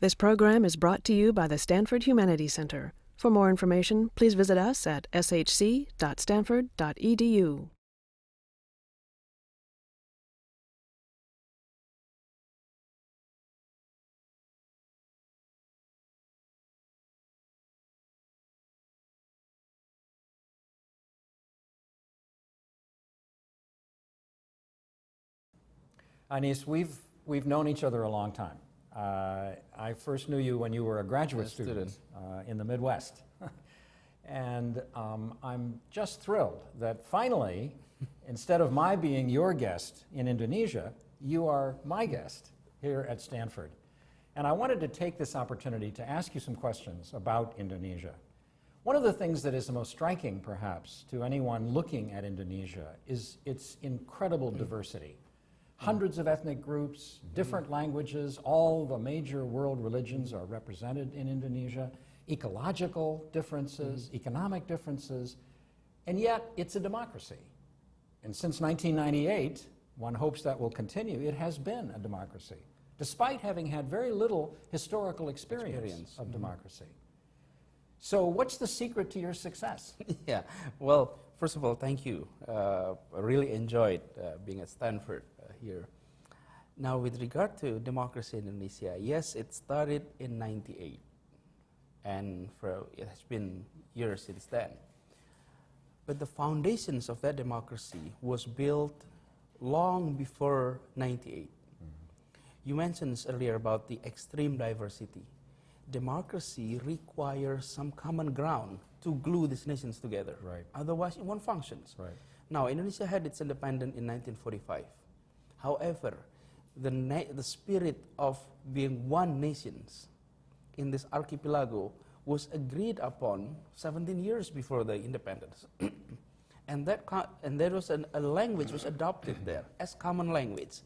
This program is brought to you by the Stanford Humanities Center. For more information, please visit us at shc.stanford.edu. Anis, we've known each other a long time. I first knew you when you were a graduate student in the Midwest. And I'm just thrilled that finally, instead of my being your guest in Indonesia, you are my guest here at Stanford. And I wanted to take this opportunity to ask you some questions about Indonesia. One of the things that is the most striking, perhaps, to anyone looking at Indonesia is its incredible diversity. Hundreds of ethnic groups, different languages, all the major world religions are represented in Indonesia, ecological differences, economic differences, and yet it's a democracy. And since 1998, one hopes that will continue, it has been a democracy, despite having had very little historical experience of democracy. So what's the secret to your success? Yeah, well, first of all, thank you. I really enjoyed being at Stanford here. Now, with regard to democracy in Indonesia, yes, it started in '98, and it has been years since then. But the foundations of that democracy was built long before '98. You mentioned earlier about the extreme diversity. Democracy requires some common ground to glue these nations together. Right. Otherwise, it won't function. Right. Now, Indonesia had its independence in 1945. However, the spirit of being one nation in this archipelago was agreed upon 17 years before the independence. and there was a language was adopted there as common language.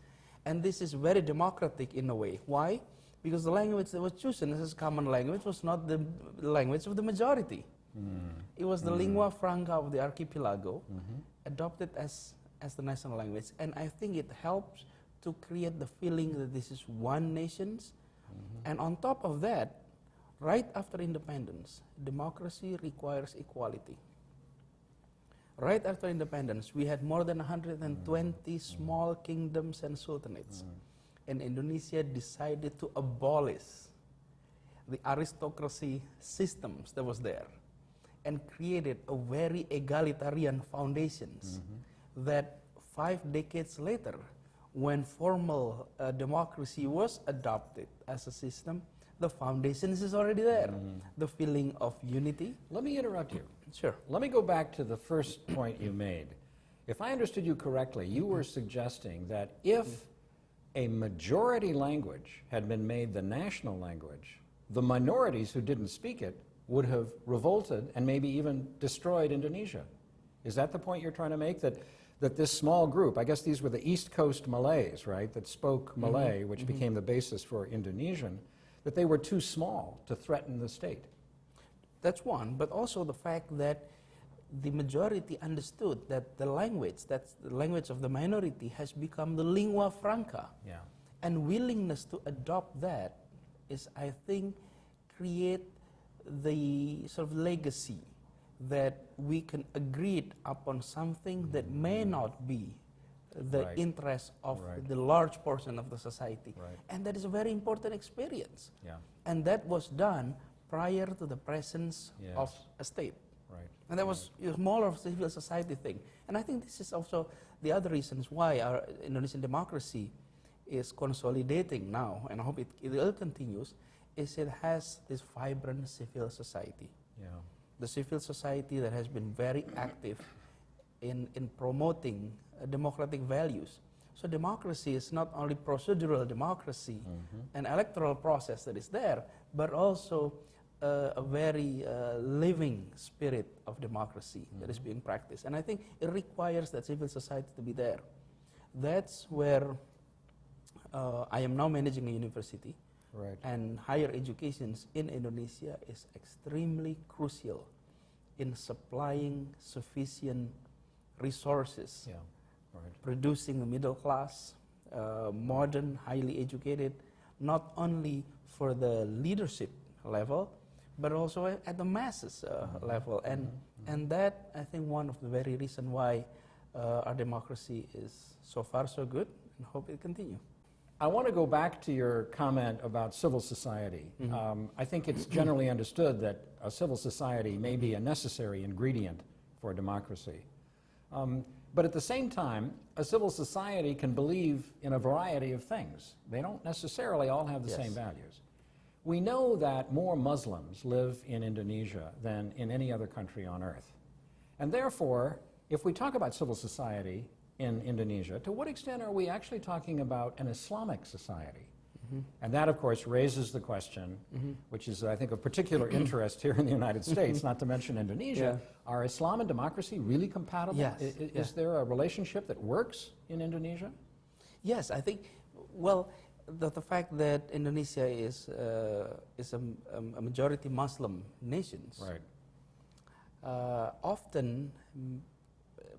And this is very democratic in a way. Why? Because the language that was chosen as common language was not the language of the majority. It was the lingua franca of the archipelago, adopted as the national language. And I think it helps to create the feeling that this is one nation. And on top of that, right after independence, democracy requires equality. Right after independence, we had more than 120 small kingdoms and sultanates. And Indonesia decided to abolish the aristocracy systems that was there and created a very egalitarian foundations that 5 decades later, when formal democracy was adopted as a system, the foundations is already there. The feeling of unity. Let me interrupt you. Sure. Let me go back to the first point you made. If I understood you correctly, you were suggesting that if a majority language had been made the national language, the minorities who didn't speak it would have revolted and maybe even destroyed Indonesia. Is that the point you're trying to make? That this small group, I guess these were the East Coast Malays, right, that spoke Malay, which became the basis for Indonesian, that they were too small to threaten the state? That's one, but also the fact that the majority understood that the language, that's the language of the minority, has become the lingua franca. Yeah. And willingness to adopt that is, I think, create the sort of legacy that we can agree upon something that may not be the interest of the large portion of the society. Right. And that is a very important experience. Yeah. And that was done prior to the presence of a state. Right. And that was more of a civil society thing. And I think this is also the other reasons why our Indonesian democracy is consolidating now, and I hope it will continue, is it has this vibrant civil society. Yeah. The civil society that has been very active in promoting democratic values. So democracy is not only procedural democracy, an electoral process that is there, but also a very living spirit of democracy that is being practiced. And I think it requires that civil society to be there. That's where I am now managing a university. Right. And higher education in Indonesia is extremely crucial in supplying sufficient resources, producing a middle class, modern, highly educated, not only for the leadership level, but also at the masses level. And that, I think, one of the very reasons why our democracy is so far so good, and hope it continue. I want to go back to your comment about civil society. I think it's generally understood that a civil society may be a necessary ingredient for democracy. But at the same time, a civil society can believe in a variety of things. They don't necessarily all have the same values. We know that more Muslims live in Indonesia than in any other country on earth. And therefore, if we talk about civil society in Indonesia, to what extent are we actually talking about an Islamic society? And that, of course, raises the question, which is, I think, of particular interest here in the United States, not to mention Indonesia. Are Islam and democracy really compatible? Yes. Is there a relationship that works in Indonesia? Yes, I think, well, the fact that Indonesia is a majority Muslim nation, often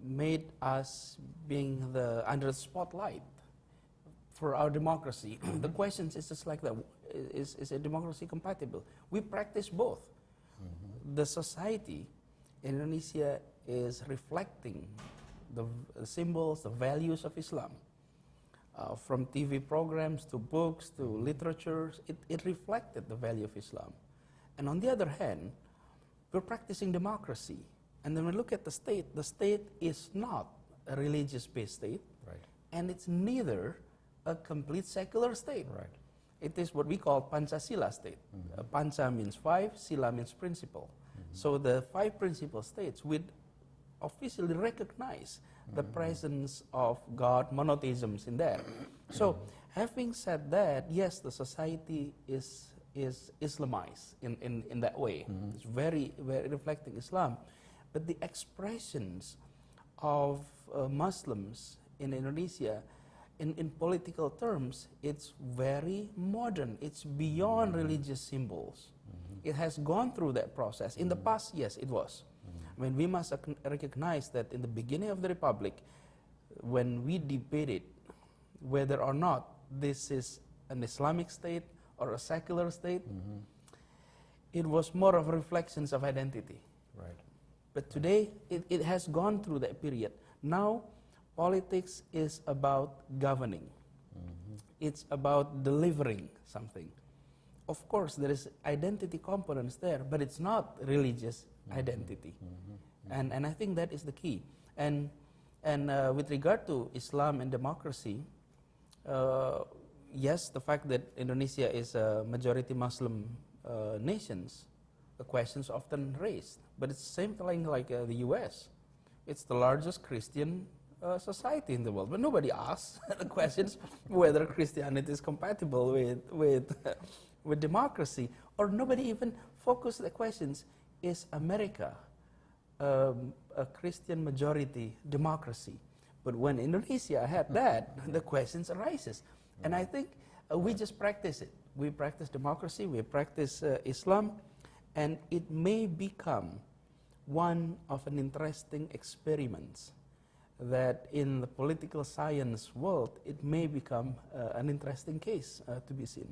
made us being under the spotlight for our democracy. The question is just like that: is a democracy compatible? We practice both. The society in Indonesia is reflecting the symbols, the values of Islam. From TV programs to books to literature, it reflected the value of Islam. And on the other hand, we're practicing democracy. And then we look at the state is not a religious-based state, and it's neither a complete secular state. It is what we call Pancasila state. Panca means 5, Sila means principle. So the 5 principal states would officially recognize the presence of God, monotheisms in there. So having said that, yes, the society is Islamized in that way. It's very, very reflecting Islam. But the expressions of Muslims in Indonesia, in political terms, it's very modern. It's beyond religious symbols. It has gone through that process. In the past, yes, it was. I mean, we must recognize that in the beginning of the Republic, when we debated whether or not this is an Islamic state or a secular state, it was more of reflections of identity. But today, it has gone through that period. Now, politics is about governing. It's about delivering something. Of course, there is identity components there, but it's not religious identity. And I think that is the key. And with regard to Islam and democracy, yes, the fact that Indonesia is a majority Muslim nation, the questions often raised. But it's the same thing like the US. It's the largest Christian society in the world. But nobody asks the questions whether Christianity is compatible with democracy. Or nobody even focused the questions, is America a Christian majority democracy? But when Indonesia had that, the questions arises. And I think we just practice it. We practice democracy, we practice Islam, and it may become one of an interesting experiments that in the political science world, it may become an interesting case to be seen.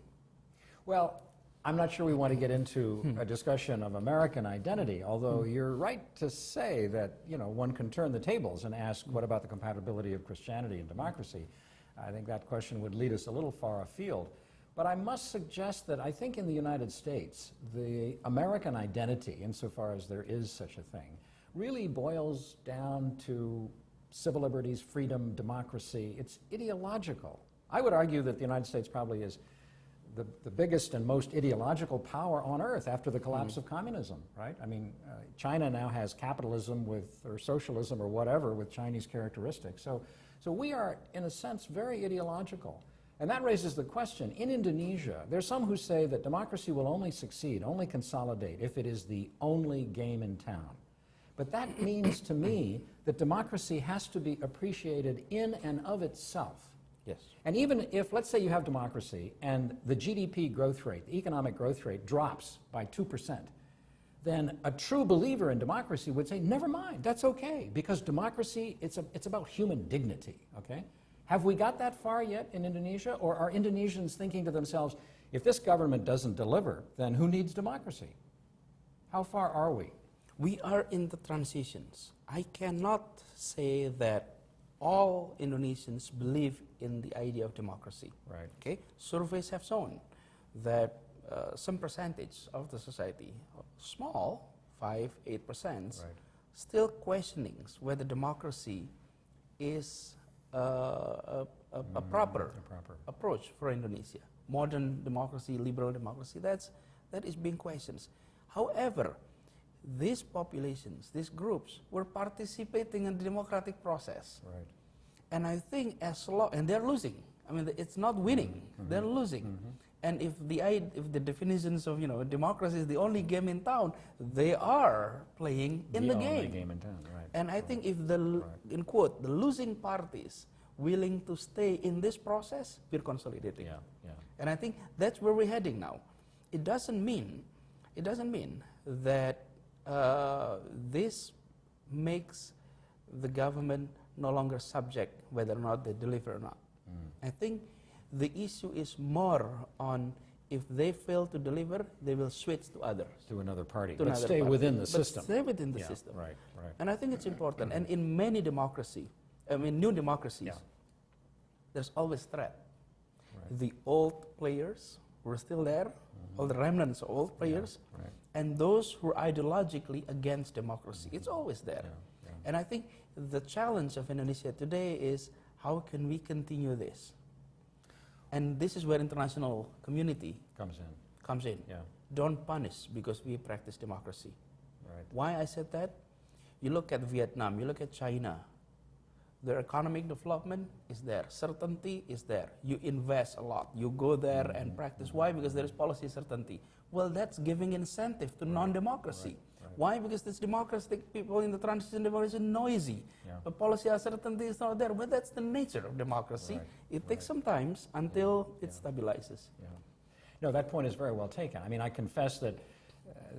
Well, I'm not sure we want to get into a discussion of American identity, although you're right to say that, you know, one can turn the tables and ask, what about the compatibility of Christianity and democracy? I think that question would lead us a little far afield. But I must suggest that I think in the United States, the American identity, insofar as there is such a thing, really boils down to civil liberties, freedom, democracy. It's ideological. I would argue that the United States probably is the biggest and most ideological power on earth after the collapse of communism, right? I mean, China now has capitalism or socialism or whatever with Chinese characteristics. So we are, in a sense, very ideological. And that raises the question, in Indonesia, there's some who say that democracy will only succeed, only consolidate, if it is the only game in town. But that means to me that democracy has to be appreciated in and of itself. Yes. And even if, let's say you have democracy and the GDP growth rate, the economic growth rate drops by 2%, then a true believer in democracy would say, never mind, that's okay, because democracy, it's about human dignity, okay? Have we got that far yet in Indonesia, or are Indonesians thinking to themselves, If this government doesn't deliver, then who needs democracy? How far are we? We are in the transitions. I cannot say that all Indonesians believe in the idea of democracy. Right. Okay? Surveys have shown that some percentage of the society, small, 5-8%, Right. still questioning whether democracy is a proper approach for Indonesia. Modern democracy, liberal democracy, that is being questioned. However, these populations, these groups, were participating in the democratic process. Right. And I think and they're losing. I mean, it's not winning, they're losing. And if the definitions of democracy is the only game in town, they are playing in the game. Only game in town, right. And I think if in quote, the losing parties willing to stay in this process, we're consolidating. Yeah, yeah. And I think that's where we're heading now. It doesn't mean that this makes the government no longer subject whether or not they deliver or not. I think the issue is more on if they fail to deliver, they will switch to others. To another party. To But another stay party. within the But system. stay within the Yeah, system. right, right. And I think it's important. And in many new democracies, Yeah. there's always threat. Right. The old players who are still there, all the remnants of old players, right. and those who are ideologically against democracy. It's always there. Yeah, yeah. And I think the challenge of Indonesia today is how can we continue this? And this is where international community Comes in. Yeah, Don't punish because we practice democracy. right. Why I said that? You look at Vietnam, you look at China, their economic development is there, certainty is there. You invest a lot, you go there and practice. Why? Because there is policy certainty. Well, that's giving incentive to non-democracy. Right. Why? Because this democratic people in the transition democracy are noisy. Yeah. The policy uncertainty is not there, but that's the nature of democracy. Right, It takes some time until it stabilizes. Yeah. No, that point is very well taken. I mean, I confess that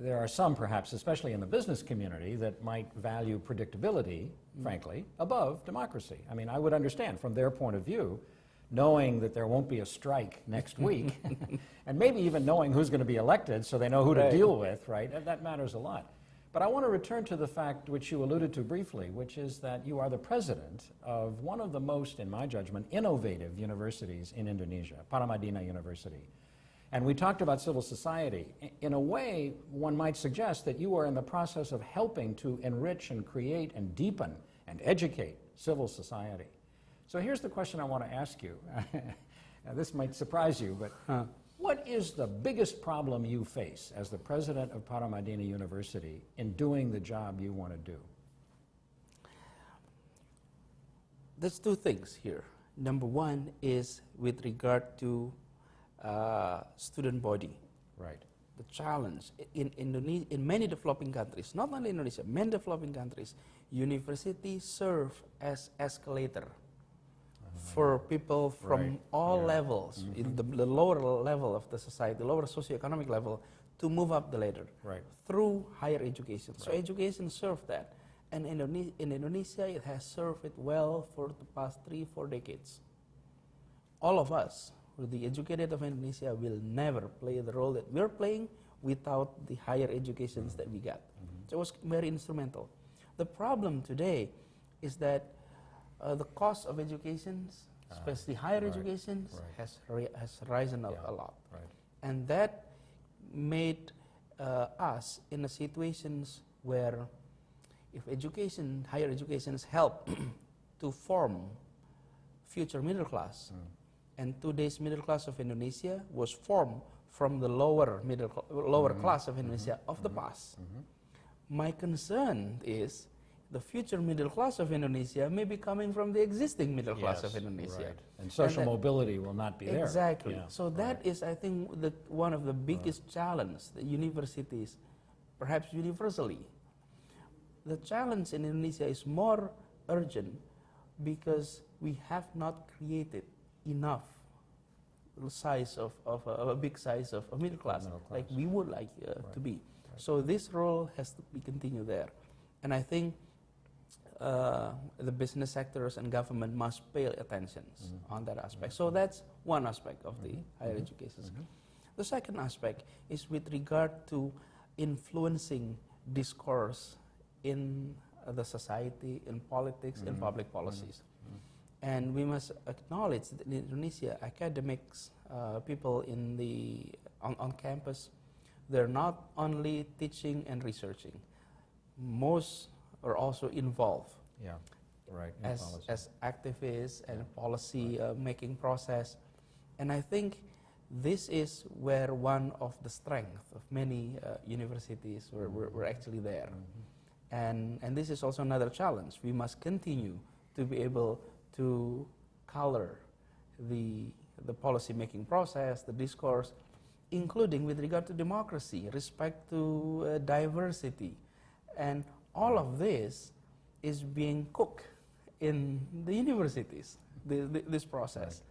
there are some, perhaps, especially in the business community, that might value predictability, frankly, above democracy. I mean, I would understand from their point of view, knowing that there won't be a strike next week, and maybe even knowing who's going to be elected so they know who to deal with, right? That matters a lot. But I want to return to the fact which you alluded to briefly, which is that you are the president of one of the most, in my judgment, innovative universities in Indonesia, Medina University. And we talked about civil society. In a way, one might suggest that you are in the process of helping to enrich and create and deepen and educate civil society. So here's the question I want to ask you. Now, this might surprise you, but what is the biggest problem you face as the president of Medina University in doing the job you want to do? There's two things here. Number one is with regard to student body. Right. The challenge in Indonesia, in many developing countries, not only Indonesia, many developing countries, universities serve as escalator for people from all levels, in the lower level of the society, the lower socioeconomic level, to move up the ladder through higher education. So education served that. And in Indonesia, it has served it well for the past 3-4 decades. All of us, the educated of Indonesia, will never play the role that we're playing without the higher educations that we got. So it was very instrumental. The problem today is that the cost of education, especially higher education, has risen a lot. And that made us in a situations where if higher education help to form future middle class, and today's middle class of Indonesia was formed from the lower class of Indonesia of the past. My concern is the future middle class of Indonesia may be coming from the existing middle class of Indonesia. Right. And social mobility will not be there. Exactly. Yeah. So that is, I think, one of the biggest challenges that universities, perhaps universally, the challenge in Indonesia is more urgent because we have not created enough size of a big size of a middle class, like we would like to be. So this role has to be continued there. And I think the business sectors and government must pay attention on that aspect. So that's one aspect of the higher education. The second aspect is with regard to influencing discourse in the society, in politics, in public policies. And we must acknowledge that in Indonesia, academics, people on campus, they're not only teaching and researching. Most are also involved as activists and policy making process. And I think this is where one of the strengths of many universities were actually there. And this is also another challenge. We must continue to be able to color the policy making process, the discourse, including with regard to democracy, respect to diversity. And all of this is being cooked in the universities, this process,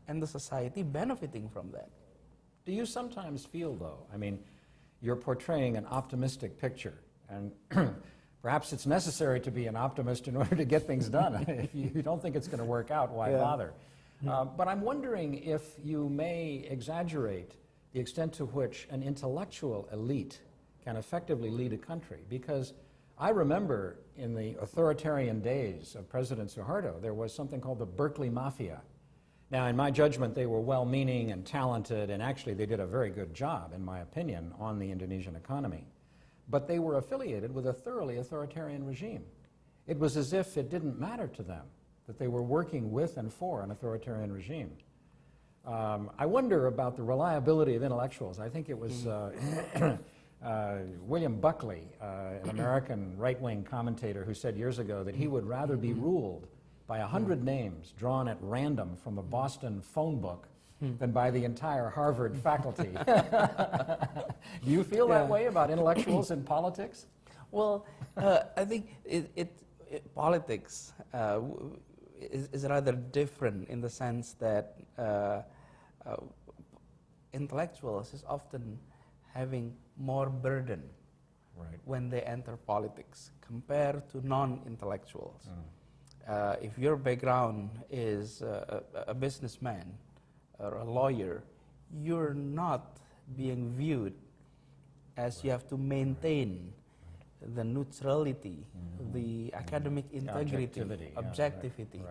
and the society benefiting from that. Do you sometimes feel, though, I mean, you're portraying an optimistic picture, and perhaps it's necessary to be an optimist in order to get things done. If you don't think it's going to work out, why bother? But I'm wondering if you may exaggerate the extent to which an intellectual elite can effectively lead a country, because I remember in the authoritarian days of President Suharto, there was something called the Berkeley Mafia. Now, in my judgment, they were well-meaning and talented, and actually they did a very good job, in my opinion, on the Indonesian economy. But they were affiliated with a thoroughly authoritarian regime. It was as if it didn't matter to them that they were working with and for an authoritarian regime. I wonder about the reliability of intellectuals. I think it was William Buckley, an American right-wing commentator, who said years ago that he would rather be ruled by 100 names drawn at random from a Boston phone book than by the entire Harvard faculty. Do you feel that way about intellectuals in politics? Well, I think politics is rather different in the sense that intellectuals is often having more burden when they enter politics compared to non-intellectuals. If your background is a businessman or a lawyer, you're not being viewed as you have to maintain the neutrality, the academic integrity, objectivity.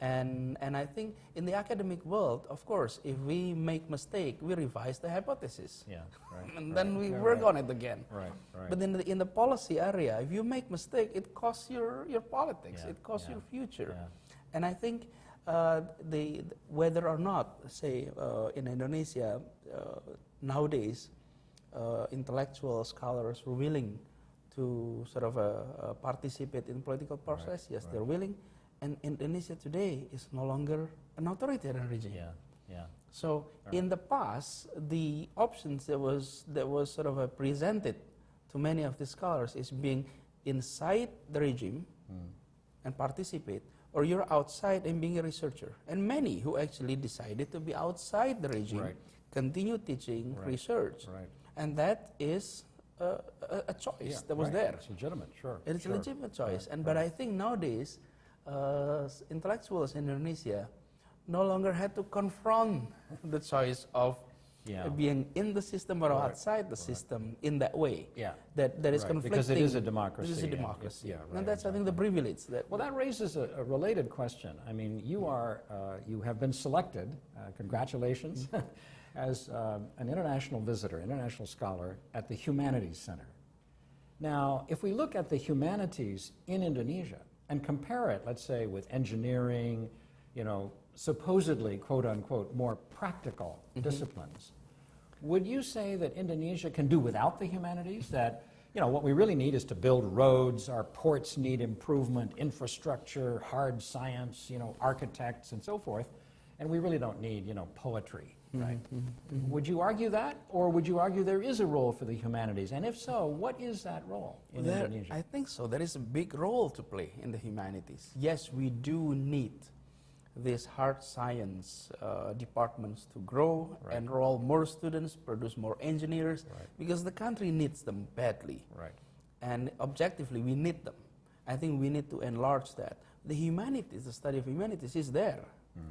And I think in the academic world, of course, if we make mistake, we revise the hypothesis. And then we work on it again. But in the policy area, if you make mistake, it costs your politics, it costs your future. And I think whether or not, say, in Indonesia, nowadays, intellectual scholars were willing to sort of participate in political process, yes, they're willing. And Indonesia today is no longer an authoritarian regime. So in the past, the options that was sort of presented to many of the scholars is being inside the regime and participate, or you're outside and being a researcher. And many who actually decided to be outside the regime continue teaching research. And that is a choice that was there. It's legitimate, sure. It's a legitimate choice. But I think nowadays, intellectuals in Indonesia no longer had to confront the choice of being in the system or outside the system in that way. That is conflicting. Because it is a democracy. It is a democracy. And that's, I think, the privilege. Well, that raises a related question. I mean, you have been selected, congratulations, as an international visitor, international scholar at the Humanities Center. Now, if we look at the humanities in Indonesia, and compare it, let's say, with engineering, supposedly, quote unquote, more practical disciplines, would you say that Indonesia can do without the humanities? That, what we really need is to build roads, our ports need improvement, infrastructure, hard science, architects, and so forth, and we really don't need, poetry, right? Would you argue that, or would you argue there is a role for the humanities? And if so, what is that role in Indonesia? I think so. There is a big role to play in the humanities. Yes, we do need these hard science departments to grow, enroll more students, produce more engineers, because the country needs them badly. And objectively, we need them. I think we need to enlarge that. The humanities, the study of humanities is there.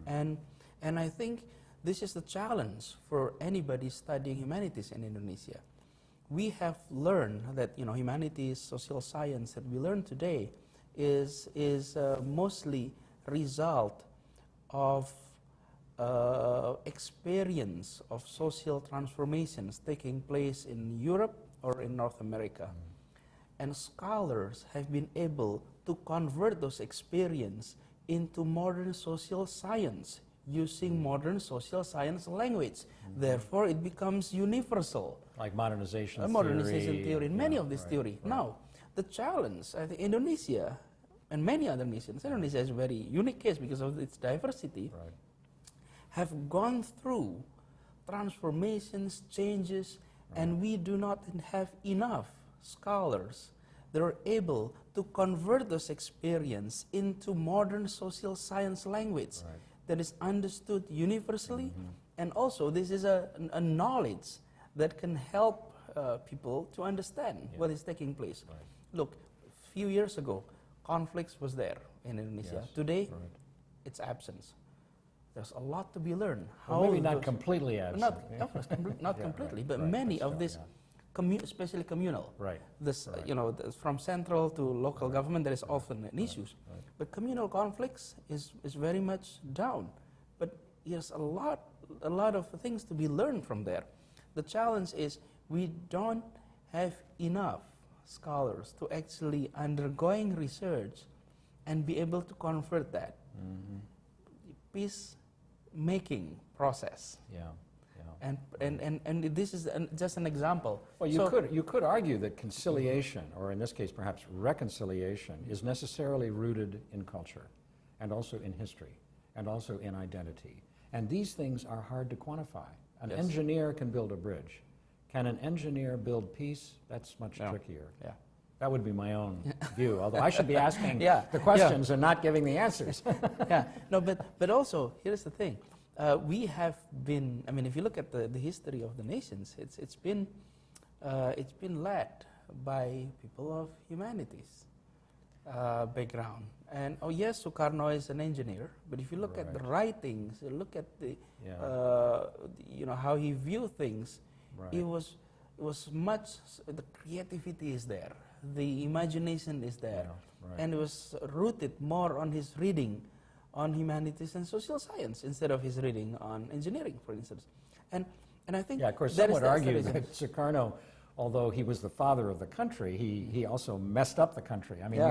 And I think this is the challenge for anybody studying humanities in Indonesia. We have learned that humanities, social science that we learn today is mostly result of experience of social transformations taking place in Europe or in North America. And scholars have been able to convert those experiences into modern social science using modern social science language. Therefore, it becomes universal. Like modernization theory, and many of this theory. Right. Now, the challenge, I think Indonesia and many other nations, Indonesia is a very unique case because of its diversity, Right. have gone through transformations, changes, and we do not have enough scholars that are able to convert those experiences into modern social science language that is understood universally, and also this is a knowledge that can help people to understand what is taking place. Right. Look, a few years ago, conflicts was there in Indonesia. Yes. Today, Right. it's absence. There's a lot to be learned. Well, maybe not completely absent. Not Yeah, completely, right, but right, many but of still, this, especially communal. Right. This, Right. from central to local government, there is often an issues. Right. But communal conflicts is very much down. But there's a lot of things to be learned from there. The challenge is we don't have enough scholars to actually undergoing research and be able to convert that. Peace-making process. Yeah. And this is just an example. Well, you could argue that conciliation, or in this case perhaps reconciliation, is necessarily rooted in culture, and also in history, and also in identity. And these things are hard to quantify. An engineer can build a bridge. Can an engineer build peace? That's much trickier. Yeah. That would be my own view, although I should be asking the Yeah. questions and not giving the answers. Yeah, no, but also here's the thing: we have been. I mean, if you look at the history of the nations, it's been led by people of humanities background. And yes, Sukarno is an engineer, but if you look at the writings, look at the how he viewed things, it was much. The creativity is there. The imagination is there, and it was rooted more on his reading on humanities and social science instead of his reading on engineering, for instance. And I think of course, some would argue that Sukarno, although he was the father of the country, he also messed up the country. I mean,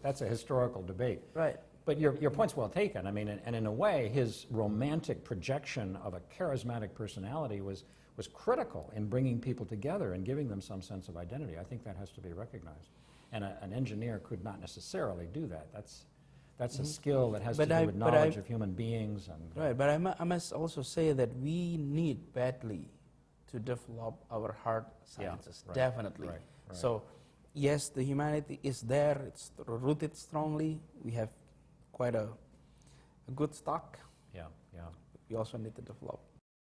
that's a historical debate. Right. But your point's well taken. I mean, and in a way, his romantic projection of a charismatic personality was critical in bringing people together and giving them some sense of identity. I think that has to be recognized. And an engineer could not necessarily do that. That's a skill that has to do with knowledge of human beings. And right, but I must also say that we need badly to develop our hard sciences, definitely. Right. So, yes, the humanity is there, it's rooted strongly, we have quite a good stock. Yeah. We also need to develop